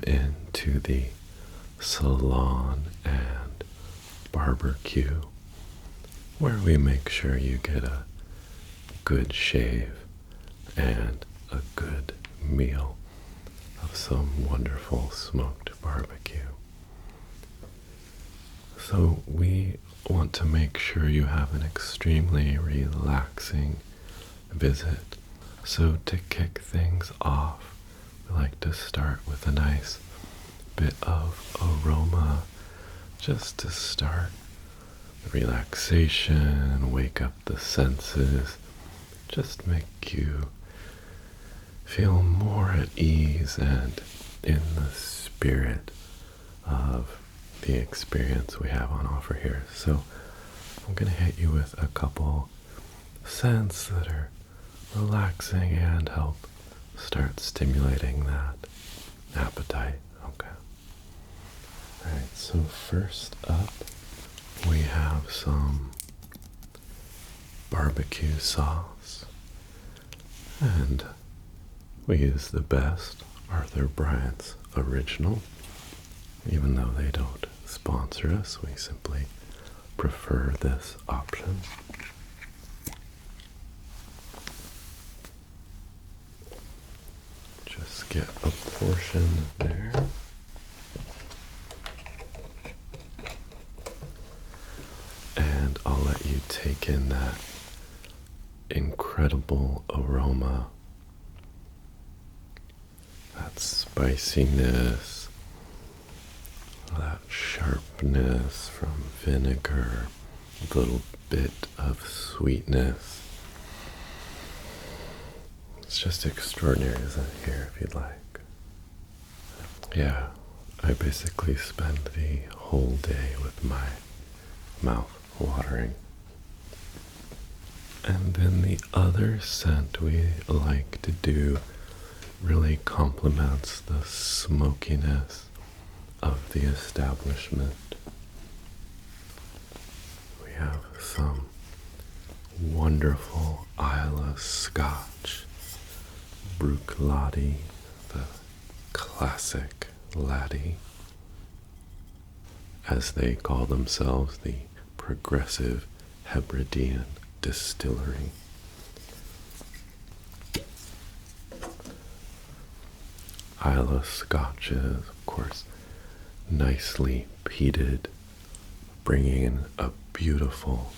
welcome into the Salon and Barber-cue, where we make sure you get a good shave and a good meal of some wonderful smoked barbecue. So we want to make sure you have an extremely relaxing visit. So to kick things off, we like to start with a nice bit of aroma just to start the relaxation, wake up the senses, just make you feel more at ease and in the spirit of the experience we have on offer here. So I'm going to hit you with a couple scents that are relaxing and help start stimulating that appetite. Okay. Alright, so first up we have some barbecue sauce, and we use the best Arthur Bryant's original. Even though they don't sponsor us, we simply prefer this option. Just get a portion there. And I'll let you take in that incredible aroma, that spiciness, that sharpness from vinegar, a little bit of sweetness. It's just extraordinary, isn't it, here, if you'd like? Yeah, I basically spend the whole day with my mouth watering. And then the other scent we like to do really complements the smokiness of the establishment. We have some wonderful Islay Scotch, Bruichladdich, the classic laddie, as they call themselves, the Progressive Hebridean Distillery. Islay Scotch is, of course, nicely peated, bringing in a beautiful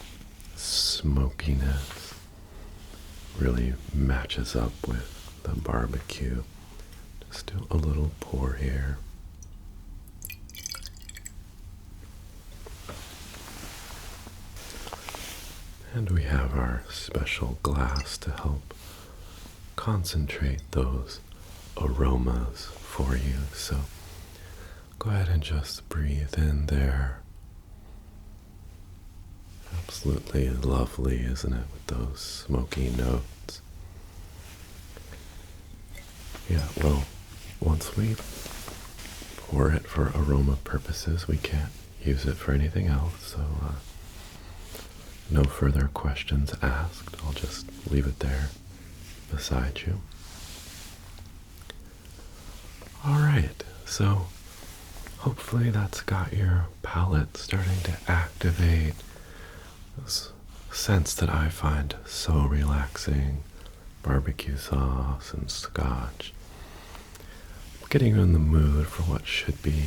smokiness. Really matches up with the barbecue. Just do a little pour here. And we have our special glass to help concentrate those aromas for you. So go ahead and just breathe in there. Absolutely lovely, isn't it, with those smoky notes? Yeah, well, once we pour it for aroma purposes, we can't use it for anything else, so no further questions asked. I'll just leave it there beside you. Alright, so hopefully that's got your palate starting to activate. This sense that I find so relaxing, barbecue sauce and scotch. Getting you in the mood for what should be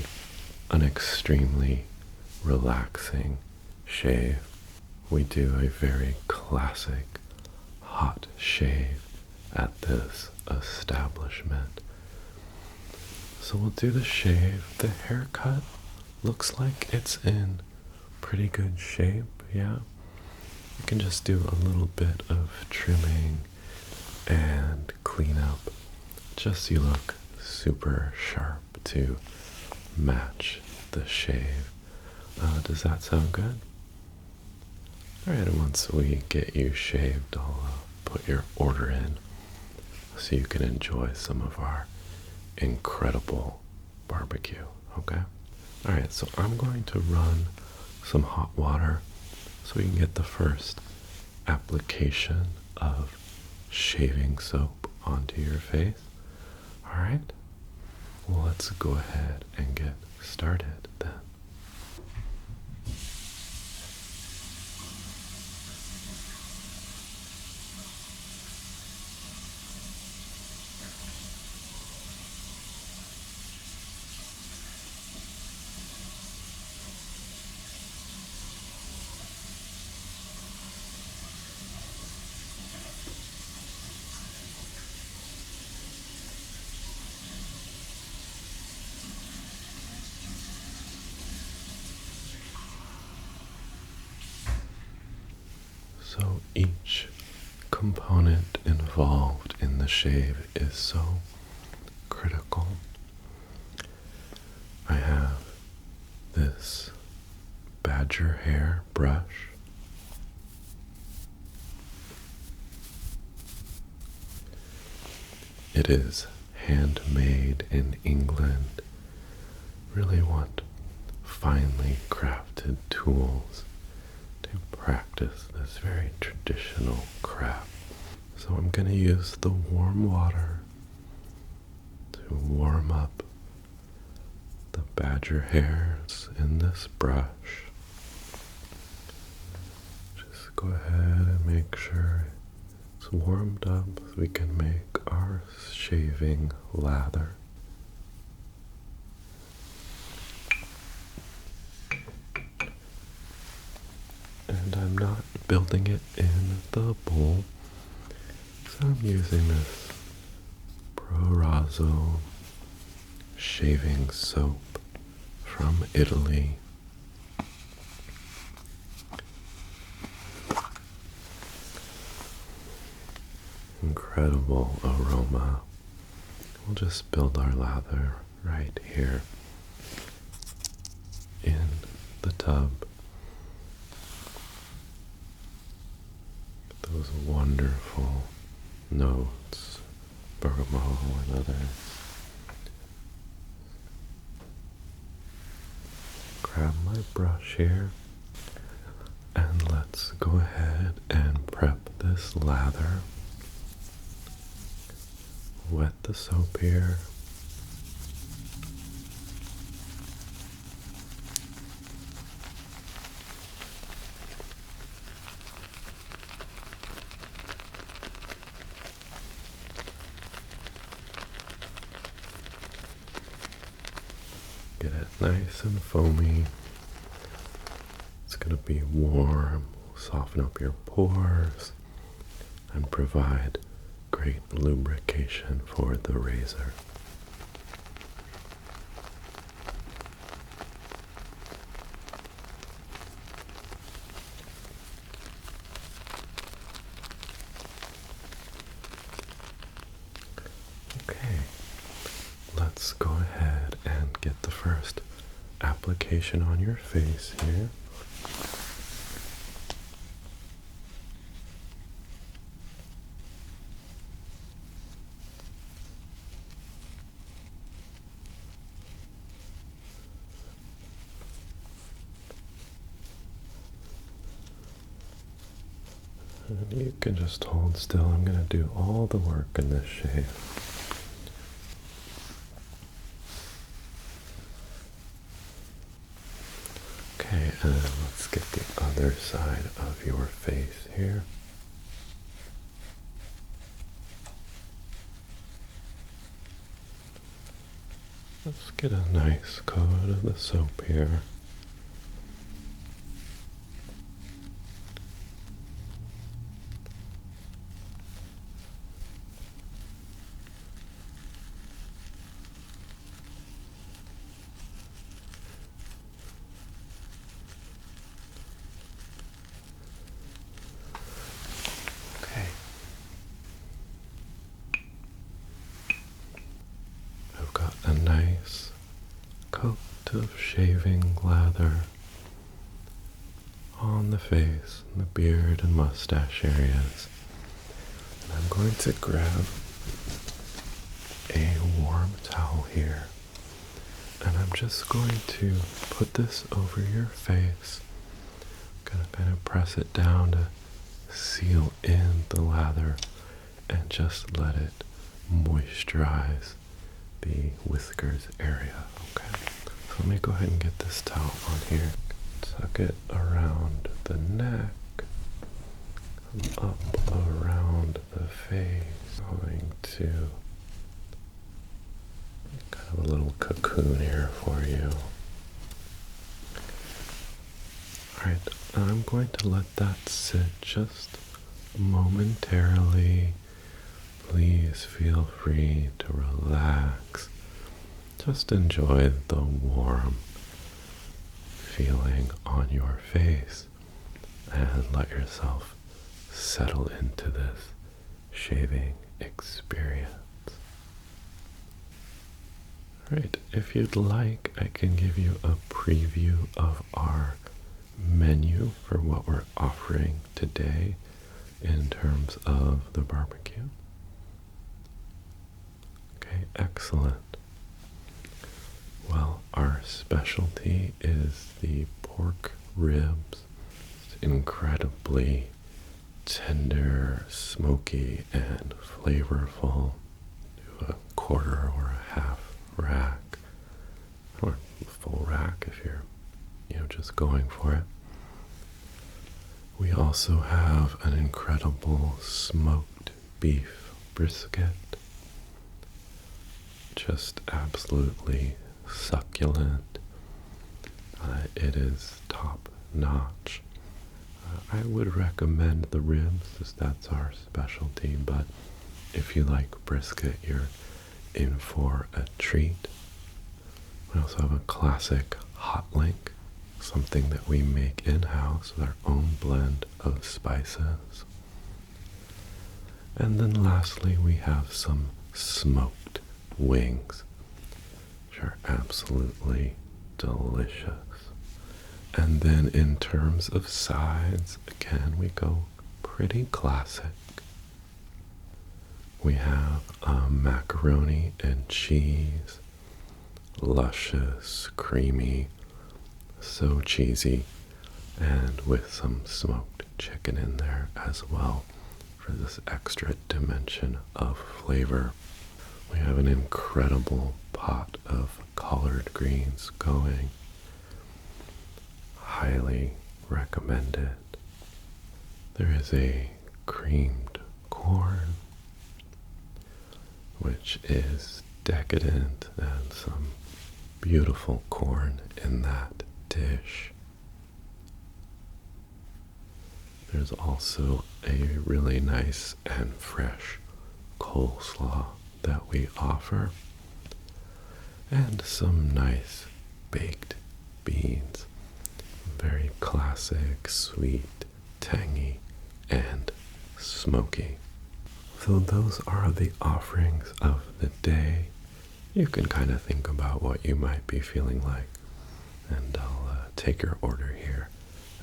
an extremely relaxing shave. We do a very classic hot shave at this establishment. So we'll do the shave. The haircut looks like it's in pretty good shape, yeah? You can just do a little bit of trimming and clean up, just so you look super sharp to match the shave. Does that sound good? Alright, and once we get you shaved, I'll put your order in so you can enjoy some of our incredible barbecue, okay? Alright, so I'm going to run some hot water so we can get the first application of shaving soap onto your face. Alright? let's go ahead and get started then. So each component involved in the shave is so critical. I have this badger hair brush. It is handmade in England. Really want finely crafted tools to practice this very traditional craft. So I'm going to use the warm water to warm up the badger hairs in this brush. Just go ahead and make sure it's warmed up so we can make our shaving lather. And I'm not building it in the bowl, so I'm using this Pro shaving soap from Italy. Incredible aroma. We'll just build our lather right here in the tub. Those wonderful notes, bergamot and others. Grab my brush here and let's go ahead and prep this lather. Wet the soap here. Get it nice and foamy. It's going to be warm, soften up your pores, and provide great lubrication for the razor. Okay, let's go ahead and get the first application on your face here. And you can just hold still. I'm going to do all the work in this shave. Okay, and let's get the other side of your face here. Let's get a nice coat of the soap here. I've got a nice coat of shaving lather on the face, the beard and mustache areas. And I'm going to grab a warm towel here, and I'm just going to put this over your face. I'm going to kind of press it down to seal in the lather and just let it moisturize the whiskers area. Okay, so let me go ahead and get this towel on here. Tuck it around the neck, up around the face. Going to kind of a little cocoon here for you. Alright, I'm going to let that sit just momentarily. Please feel free to relax. Just enjoy the warm feeling on your face and let yourself settle into this shaving experience. Alright, if you'd like, I can give you a preview of our menu for what we're offering today in terms of the barbecue. Okay, excellent. Well, our specialty is the pork ribs. It's incredibly tender, smoky, and flavorful. Do a quarter or a half rack, or full rack if you're, just going for it. We also have an incredible smoked beef brisket. Just absolutely succulent. It is top notch. I would recommend the ribs, as that's our specialty, but if you like brisket, you're in for a treat. We also have a classic hot link, something that we make in-house with our own blend of spices. And then lastly, we have some smoked wings, which are absolutely delicious. And then in terms of sides, again, we go pretty classic. We have macaroni and cheese, luscious, creamy, so cheesy, and with some smoked chicken in there as well for this extra dimension of flavor. We have an incredible pot of collard greens going. Highly recommended. There is a creamed corn, which is decadent, and some beautiful corn in that dish. There's also a really nice and fresh coleslaw that we offer, and some nice baked beans. Very classic, sweet, tangy, and smoky. So those are the offerings of the day. You can kind of think about what you might be feeling like, and I'll take your order here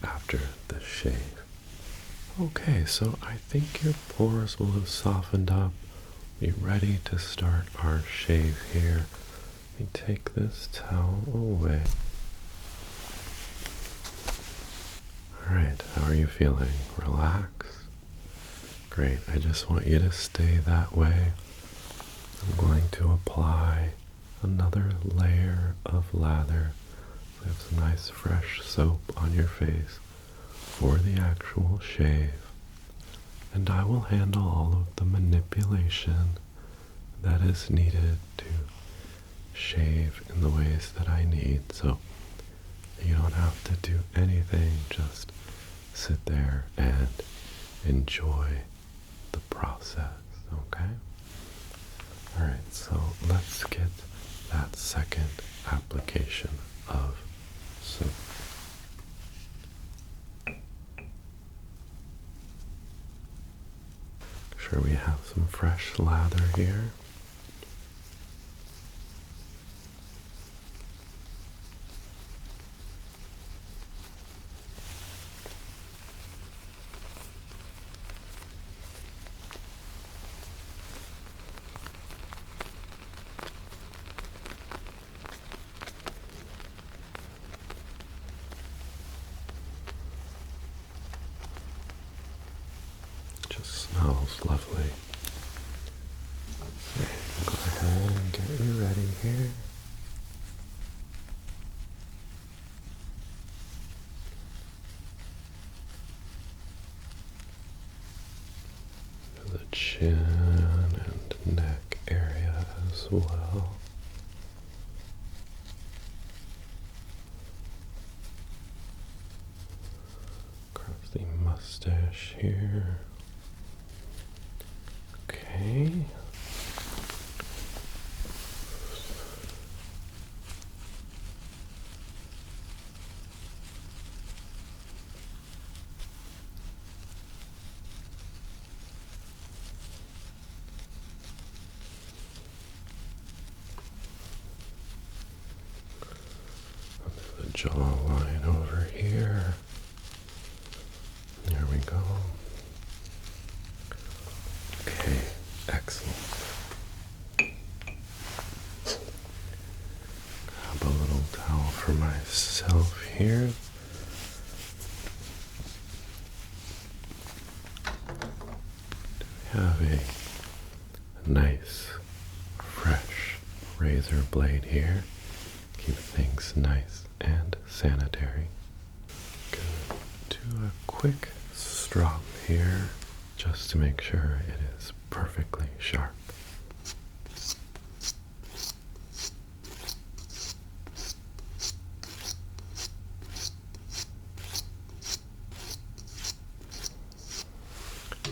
after the shave. Okay, so I think your pores will have softened up. Be ready to start our shave here. Let me take this towel away. Alright, how are you feeling? Relaxed? Great, I just want you to stay that way. I'm going to apply another layer of lather. We have some nice fresh soap on your face for the actual shave. And I will handle all of the manipulation that is needed to shave in the ways that I need. So you don't have to do anything, just sit there and enjoy the process, okay? Alright, so let's get that second application of soap. Make sure we have some fresh lather here. Just smells lovely. Okay, go ahead and get you ready. chin and neck area as well. Across the mustache here. Okay. The jawline over here. There we go. Okay, excellent. Grab a little towel for myself here. We have a nice, fresh razor blade here. Keep things nice and sanitary. Gonna do a quick strop here just to make sure it is perfectly sharp.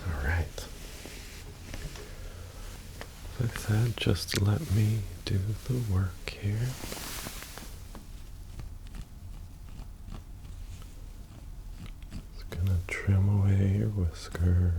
Alright. Like I said, just let me do the work here. Gonna trim away your whiskers.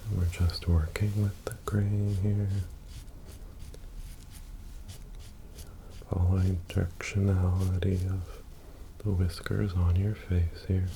And we're just working with the grain here. Following directionality of the whiskers on your face here.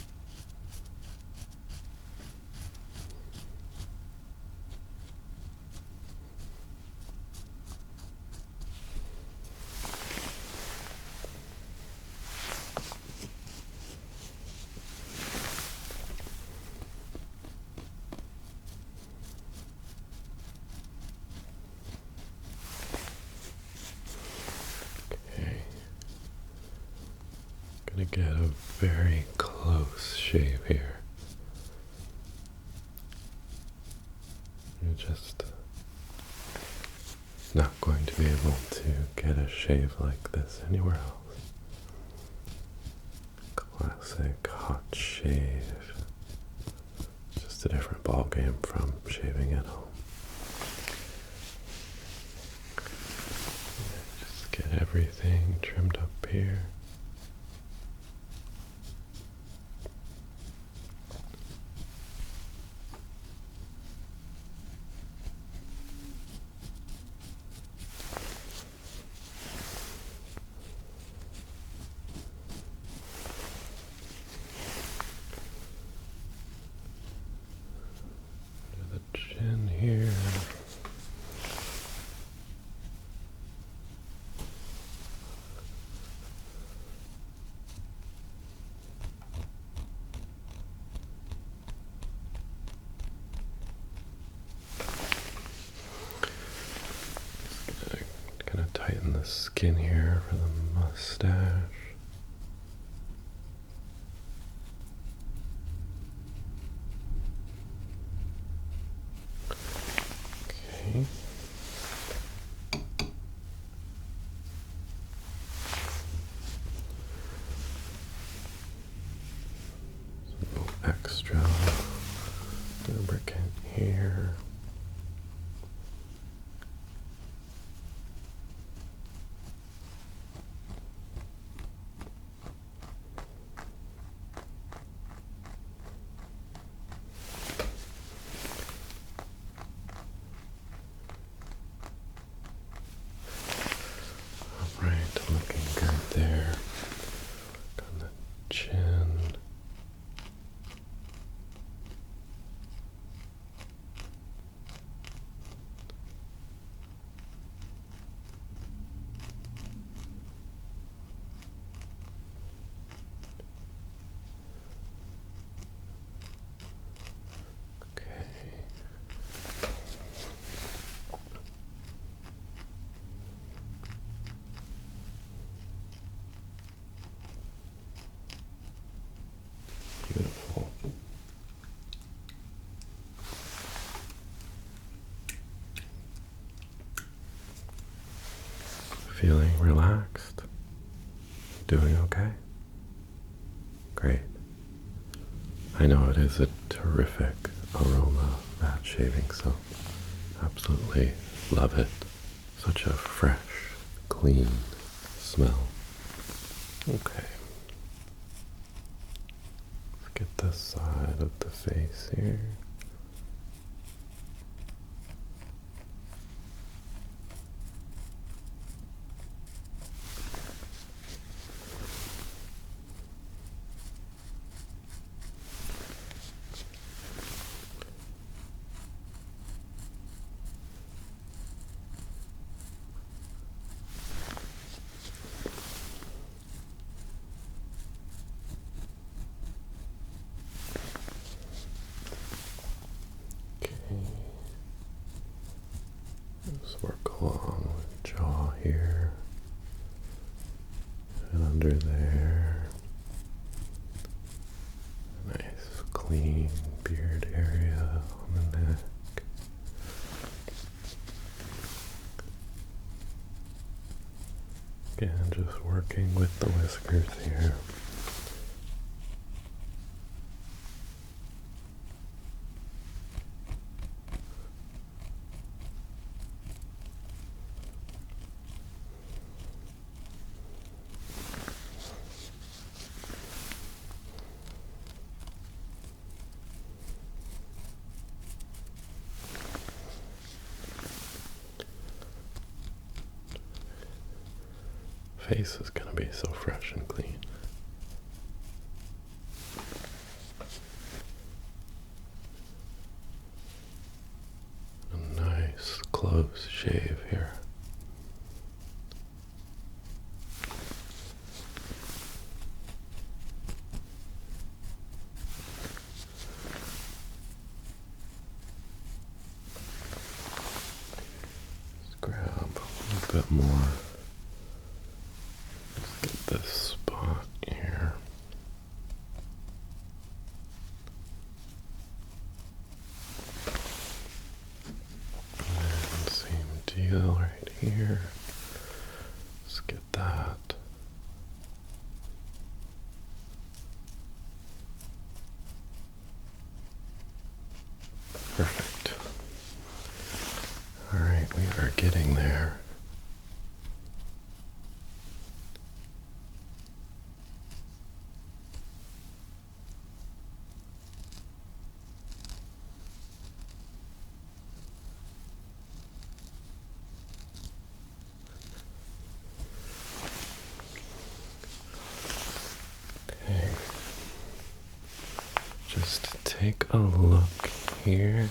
Gonna get a very close shave here. You're just not going to be able to get a shave like this anywhere else. Classic hot shave. Just a different ball game from shaving at home. Just get everything trimmed up here. Chin here. Just gonna tighten the skin here for the mustache. Okay. A little extra lubricant here. Alright, looking good there. On the chin. doing okay? Great. I know it is a terrific aroma, that shaving soap. Absolutely love it. Such a fresh, clean smell. Okay. Let's get this side of the face here. Let's work along the jaw here and under there. Nice clean beard area on the neck. Again, just working with the whiskers here. Face is going to be so fresh and clean. A nice close shave here. Just grab a little bit more. This spot here. And same deal right here. Let's get that. Perfect. All right, we are getting there. Just take a look here.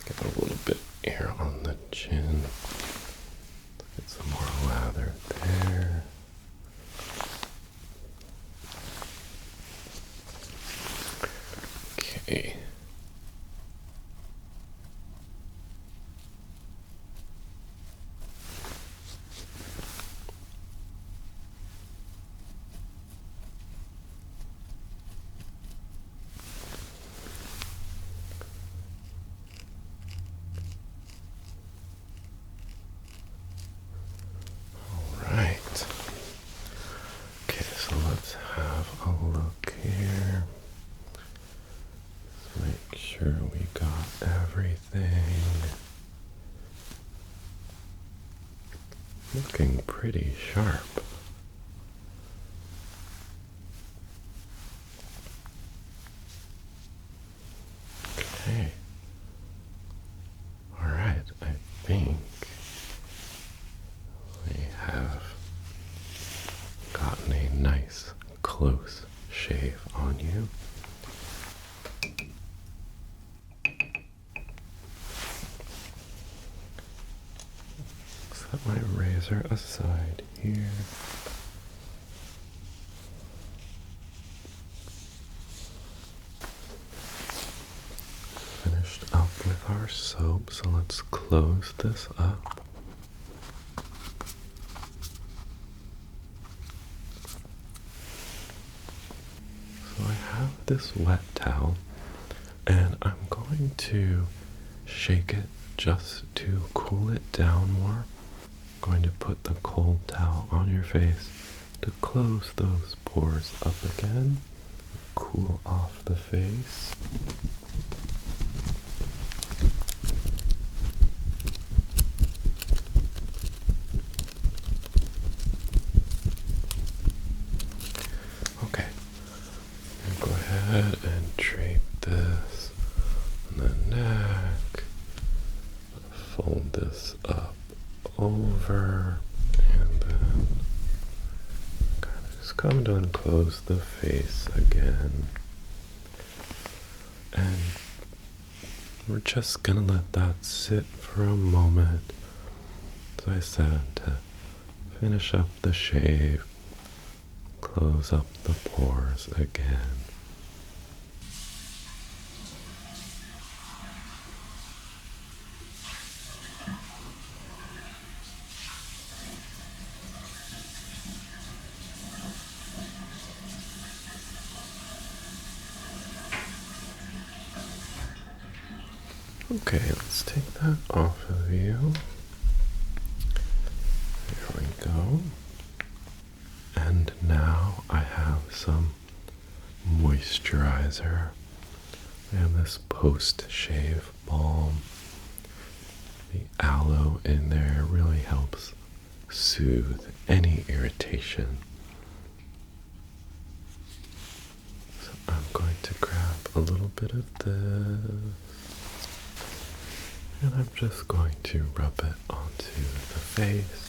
Get a little bit here on the chin. Get some more lather there. Okay. Let's have a look here. Let's make sure we got everything. Looking pretty sharp. Okay. All right, I think we have gotten a nice close shave on you. Set my razor aside here. Finished up with our soap, so let's close this up. So I have this wet towel, and I'm going to shake it just to cool it down more. I'm going to put the cold towel on your face to close those pores up again, cool off the face. Okay, and go ahead and drape this on the neck, fold this up over, and then kind of just come to enclose the face again. And we're just gonna let that sit for a moment, as I said, to finish up the shave, close up the pores again. Okay, let's take that off of you. There we go. And now I have some moisturizer. We have this post-shave balm. The aloe in there really helps soothe any irritation. So I'm going to grab a little bit of this. And I'm just going to rub it onto the face.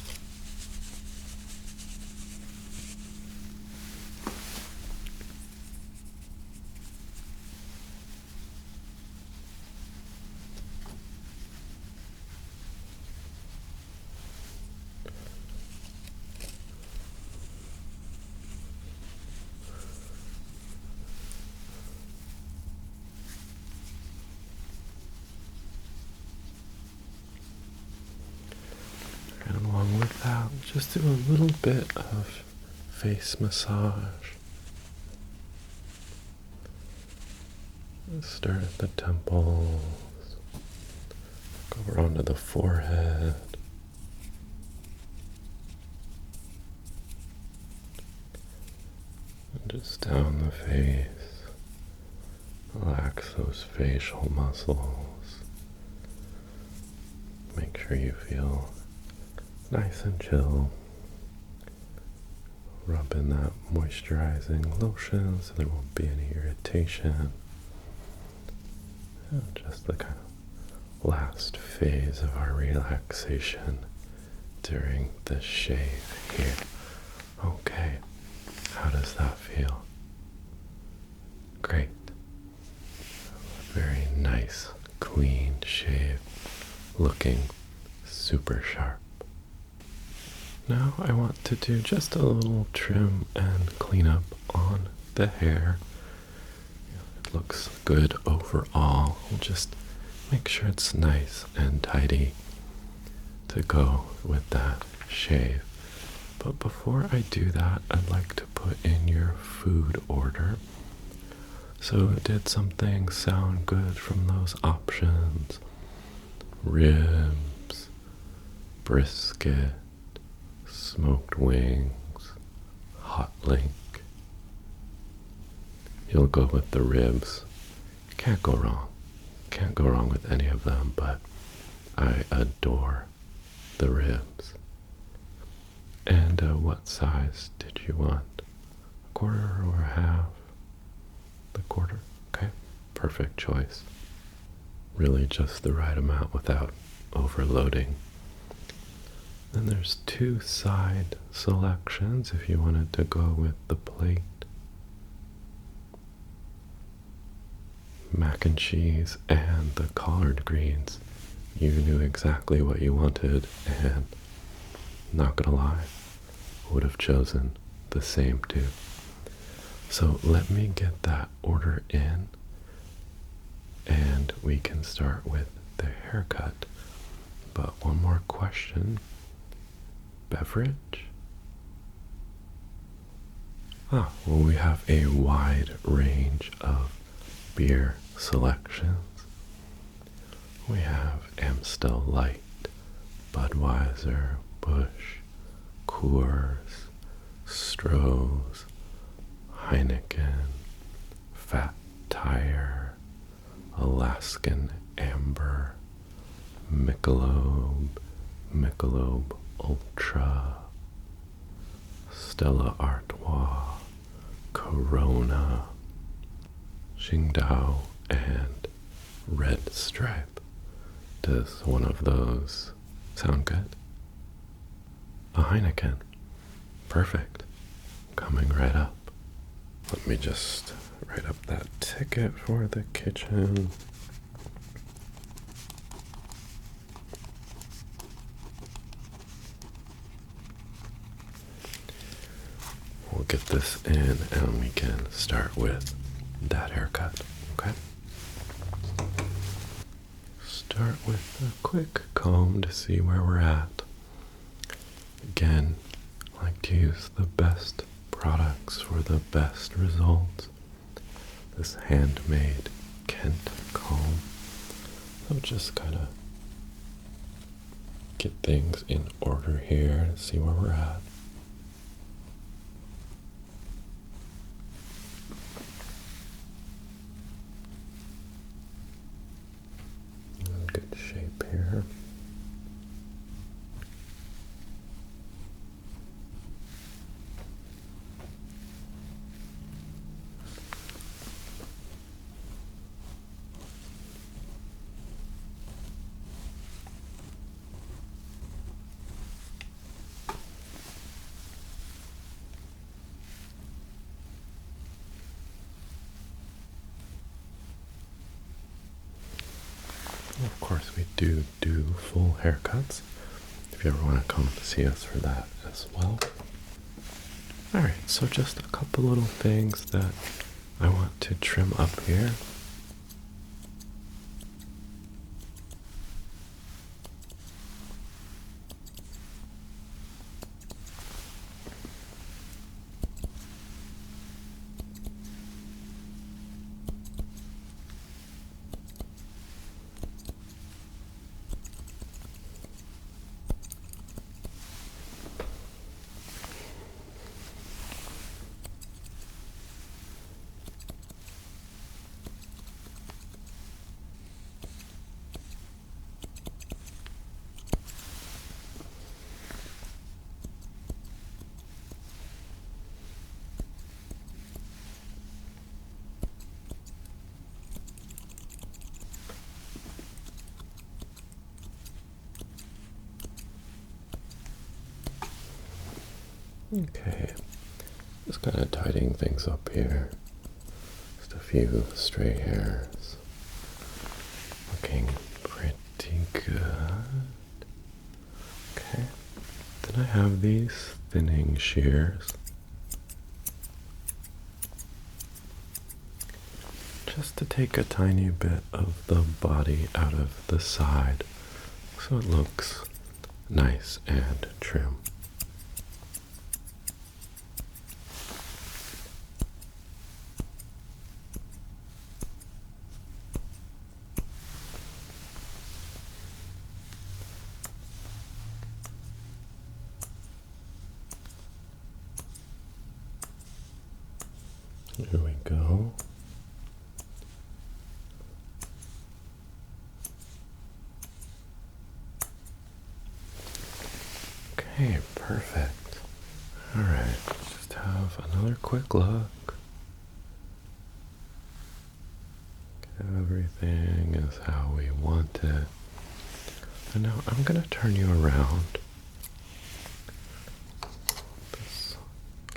And along with that, just do a little bit of face massage. Start at the temples, go around to the forehead, and just down the face. Relax those facial muscles. Make sure you feel nice and chill. Rub in that moisturizing lotion so there won't be any irritation. And just the kind of last phase of our relaxation during the shave here. Okay, how does that feel? Great. Very nice, clean shave, looking super sharp. Now I want to do just a little trim and cleanup on the hair. It looks good overall. We'll just make sure it's nice and tidy to go with that shave. But before I do that, I'd like to put in your food order. So did something sound good from those options? Ribs, brisket, smoked wings, hot link. You'll go with the ribs. Can't go wrong. Can't go wrong with any of them, but I adore the ribs. And what size did you want? A quarter or a half? The quarter? Okay, perfect choice. Really just the right amount without overloading. Then there's two side selections if you wanted to go with the plate. Mac and cheese and the collard greens. You knew exactly what you wanted, and not gonna lie, would have chosen the same two. So let me get that order in, and we can start with the haircut. But one more question. Beverage? Well, we have a wide range of beer selections. We have Amstel Light, Budweiser, Busch, Coors, Stroh's, Heineken, Fat Tire, Alaskan Amber, Michelob, Michelob Ultra, Stella Artois, Corona, Qingdao, and Red Stripe. Does one of those sound good? A Heineken. Perfect. Coming right up. Let me just write up that ticket for the kitchen. We'll get this in and we can start with that haircut, okay? Start with a quick comb to see where we're at. Again, I like to use the best products for the best results. This handmade Kent comb. So just kind of get things in order here and see where we're at. Good shape here. Of course, we do full haircuts, if you ever want to come see us for that as well. Alright, so just a couple little things that I want to trim up here. Okay, just kind of tidying things up here. Just a few stray hairs. Looking pretty good. Okay, then I have these thinning shears. Just to take a tiny bit of the body out of the side so it looks nice and trim. Here we go. Okay, perfect. Alright, just have another quick look. Everything is how we want it. And now I'm going to turn you around. This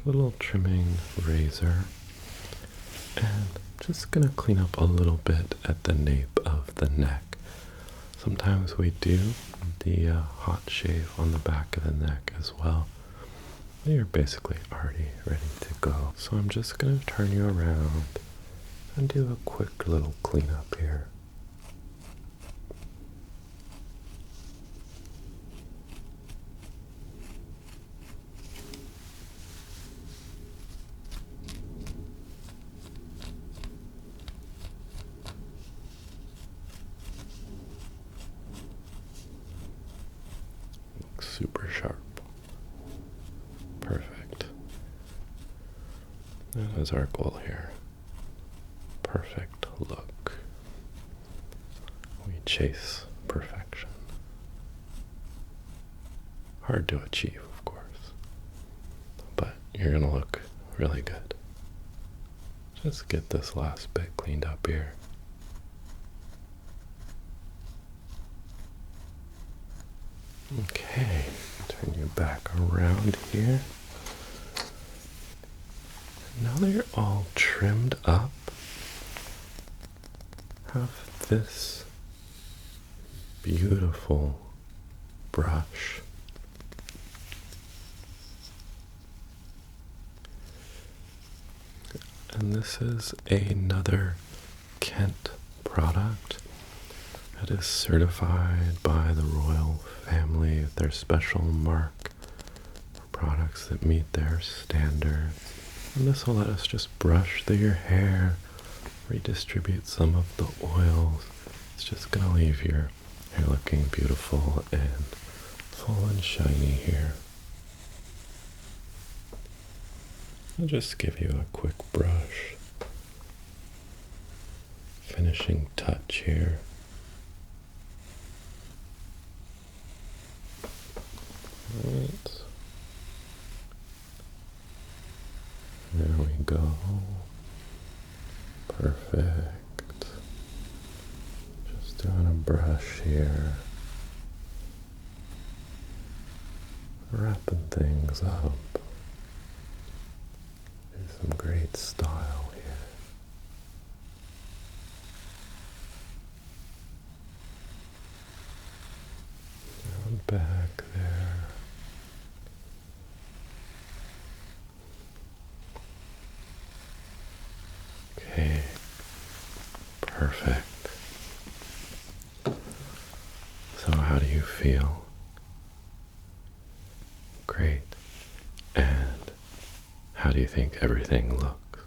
little trimming razor. And I'm just going to clean up a little bit at the nape of the neck. Sometimes we do the hot shave on the back of the neck as well. You're basically already ready to go. So I'm just going to turn you around and do a quick little cleanup here. Super sharp. Perfect. That is our goal here. Perfect look. We chase perfection. Hard to achieve, of course, but you're going to look really good. Just get this last bit cleaned up here. Okay, turn you back around here. Now that you're all trimmed up, have this beautiful brush. And this is another Kent product. It is certified by the royal family with their special mark for products that meet their standards. And this will let us just brush through your hair, redistribute some of the oils. It's just going to leave your hair looking beautiful and full and shiny here. I'll just give you a quick brush. Finishing touch here. Right. There we go. Perfect. Just doing a brush here. Wrapping things up. There's some great style here. Down back there. Okay, perfect. So how do you feel? Great. And how do you think everything looks?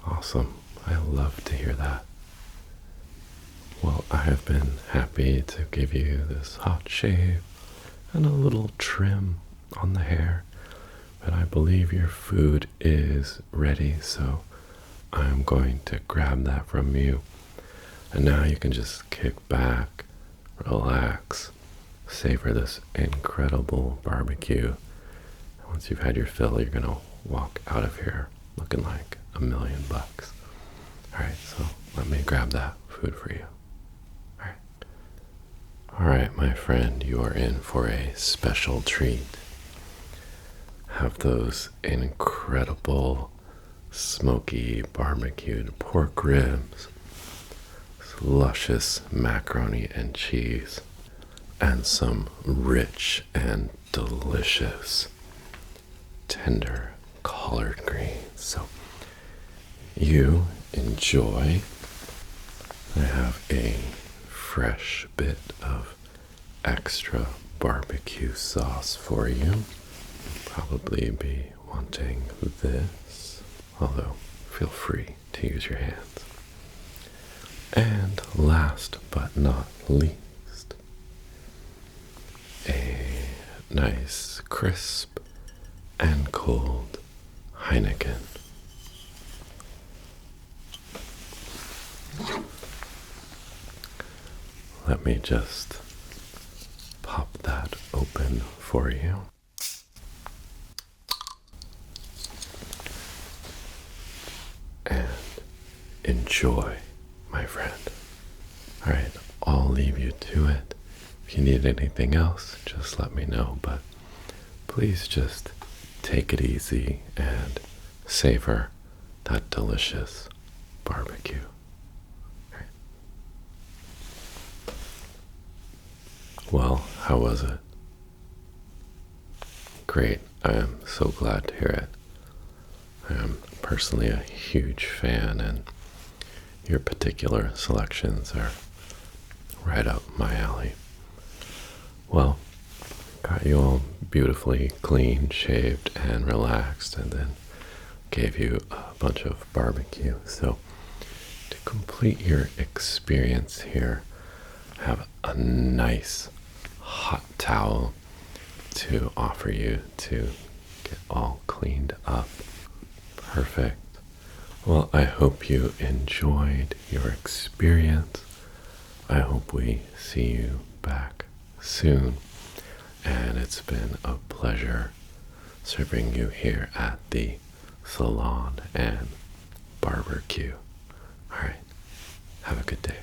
Awesome. I love to hear that. Well, I have been happy to give you this hot shave and a little trim on the hair. But I believe your food is ready, so I'm going to grab that from you. And now you can just kick back, relax, savor this incredible barbecue. And once you've had your fill, you're going to walk out of here looking like $1,000,000. All right, so let me grab that food for you. All right, my friend, you are in for a special treat. Have those incredible smoky barbecued pork ribs, luscious macaroni and cheese, and some rich and delicious tender collard greens. So you enjoy. I have a fresh bit of extra barbecue sauce for you. Probably be wanting this, although feel free to use your hands. And last but not least, a nice crisp and cold Heineken. Let me just pop that open for you. And enjoy, my friend. All right, I'll leave you to it. If you need anything else, just let me know. But please just take it easy and savor that delicious barbecue. All right. Well, how was it? Great. I am so glad to hear it. I am personally a huge fan, and your particular selections are right up my alley. Well, got you all beautifully clean, shaved, and relaxed, and then gave you a bunch of barbecue. So to complete your experience here, have a nice hot towel to offer you to get all cleaned up. Perfect. Well, I hope you enjoyed your experience. I hope we see you back soon. And it's been a pleasure serving you here at the Salon and Barber-cue. All right. Have a good day.